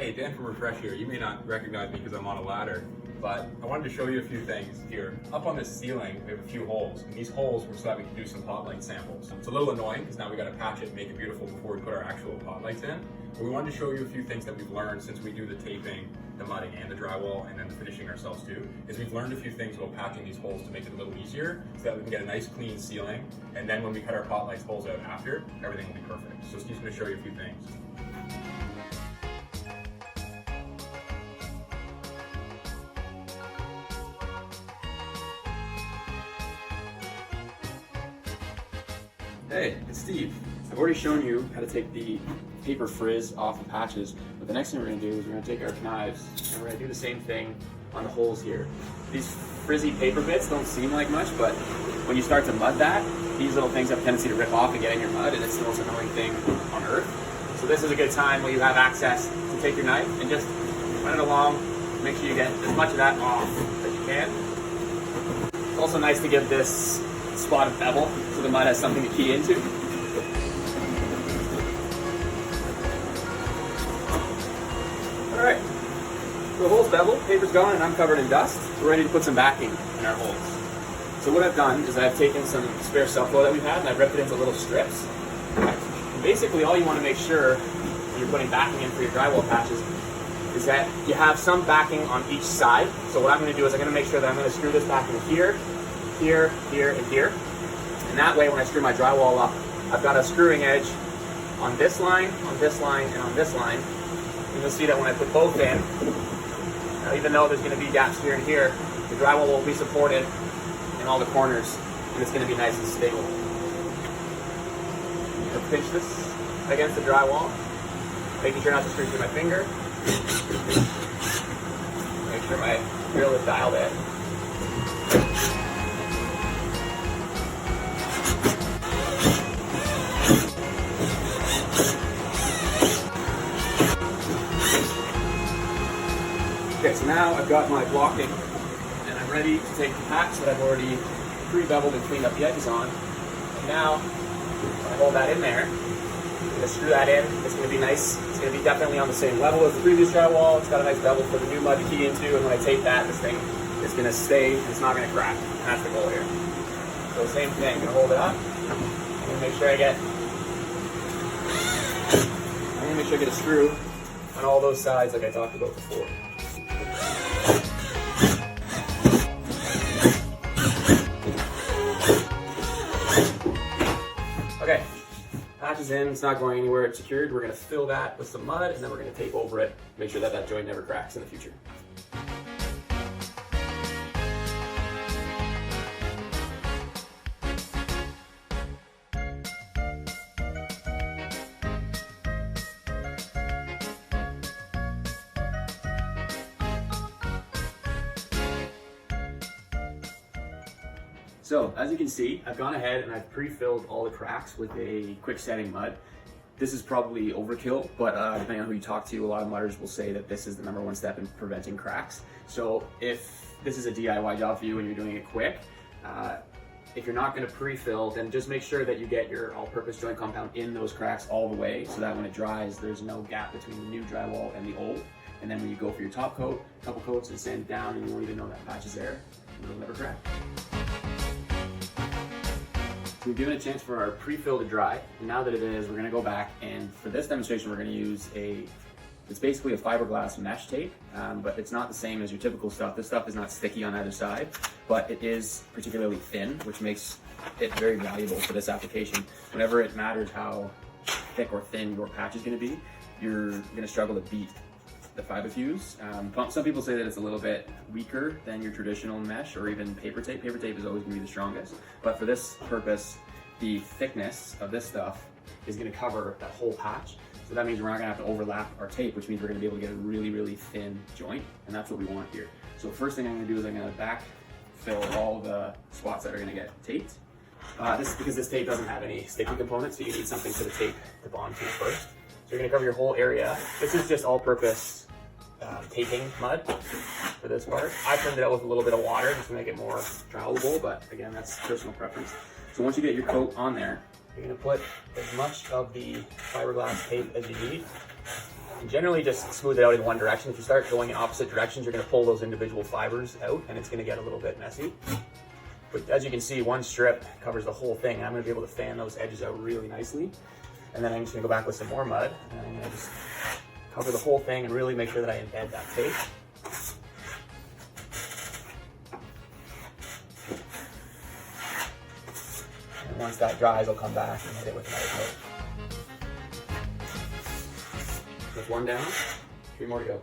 Hey, Dan from Refresh here. You may not recognize me because I'm on a ladder, but I wanted to show you a few things here. Up on this ceiling, we have a few holes, and these holes were so that we can do some pot light samples. It's a little annoying because now we got to patch it and make it beautiful before we put our actual pot lights in. But we wanted to show you a few things that we've learned since we do the taping, the mudding, and the drywall, and then the finishing ourselves too. Is we've learned a few things about patching these holes to make it a little easier, so that we can get a nice clean ceiling. And then when we cut our pot lights holes out after, everything will be perfect. So Steve's going to show you a few things. Hey, it's Steve. I've already shown you how to take the paper frizz off the patches, but the next thing we're going to do is we're going to take our knives and we're going to do the same thing on the holes here. These frizzy paper bits don't seem like much, but when you start to mud that, these little things have a tendency to rip off and get in your mud, and it's the most annoying thing on earth. So this is a good time when you have access to take your knife and just run it along. Make sure you get as much of that off as you can. It's also nice to give this spot of bevel so the mud has something to key into. Alright, so the hole's beveled, paper's gone, and I'm covered in dust. We're ready to put some backing in our holes. So what I've done is I've taken some spare subflow that we've had and I've ripped it into little strips. And basically all you want to make sure when you're putting backing in for your drywall patches is that you have some backing on each side. So what I'm going to do is I'm going to make sure that I'm going to screw this backing here, here, here, and here. And that way when I screw my drywall up, I've got a screwing edge on this line, and on this line. And you'll see that when I put both in, even though there's going to be gaps here and here, the drywall will be supported in all the corners, and it's going to be nice and stable. I'm going to pinch this against the drywall, making sure not to screw through my finger. Make sure my drill is dialed in. Okay, so now I've got my blocking and I'm ready to take the patch that I've already pre-beveled and cleaned up the edges on. And now, when I hold that in there, I'm going to screw that in. It's going to be nice. It's going to be definitely on the same level as the previous drywall. It's got a nice bevel for the new mud to key into, and when I tape that, this thing is going to stay, it's not going to crack. And that's the goal here. So same thing, I'm going to hold it up. I'm going to make sure I get a screw on all those sides like I talked about before. Okay, patch is in, it's not going anywhere, it's secured. We're going to fill that with some mud and then we're going to tape over it, make sure that that joint never cracks in the future. So, as you can see, I've gone ahead and I've pre-filled all the cracks with a quick setting mud. This is probably overkill, but depending on who you talk to, a lot of mudders will say that this is the #1 step in preventing cracks. So if this is a DIY job for you and you're doing it quick, if you're not going to pre-fill, then just make sure that you get your all-purpose joint compound in those cracks all the way so that when it dries, there's no gap between the new drywall and the old. And then when you go for your top coat, a couple coats and sand it down and you won't even know that patch is there, and it'll never crack. So we've given it a chance for our pre-fill to dry, and now that it is, we're going to go back, and for this demonstration we're going to use it's basically a fiberglass mesh tape, but it's not the same as your typical stuff. This stuff is not sticky on either side, but it is particularly thin, which makes it very valuable for this application. Whenever it matters how thick or thin your patch is going to be, you're going to struggle to beat the FiberFuse. Some people say that it's a little bit weaker than your traditional mesh or even paper tape. Paper tape is always going to be the strongest, but for this purpose, the thickness of this stuff is going to cover that whole patch. So that means we're not going to have to overlap our tape, which means we're going to be able to get a really, really thin joint, and that's what we want here. So first thing I'm going to do is I'm going to backfill all the spots that are going to get taped. Because this tape doesn't have any sticky components, so you need something for the tape to bond to first. So you're going to cover your whole area. This is just all-purpose taping mud for this part. I trimmed it out with a little bit of water just to make it more dryable, but again, that's personal preference. So once you get your coat on there, you're going to put as much of the fiberglass tape as you need. And generally just smooth it out in one direction. If you start going in opposite directions, you're going to pull those individual fibers out and it's going to get a little bit messy. But as you can see, one strip covers the whole thing. I'm going to be able to fan those edges out really nicely. And then I'm just going to go back with some more mud and I'm going to just cover the whole thing and really make sure that I embed that tape. And once that dries, I'll come back and hit it with another coat. There's one down, 3 more to go.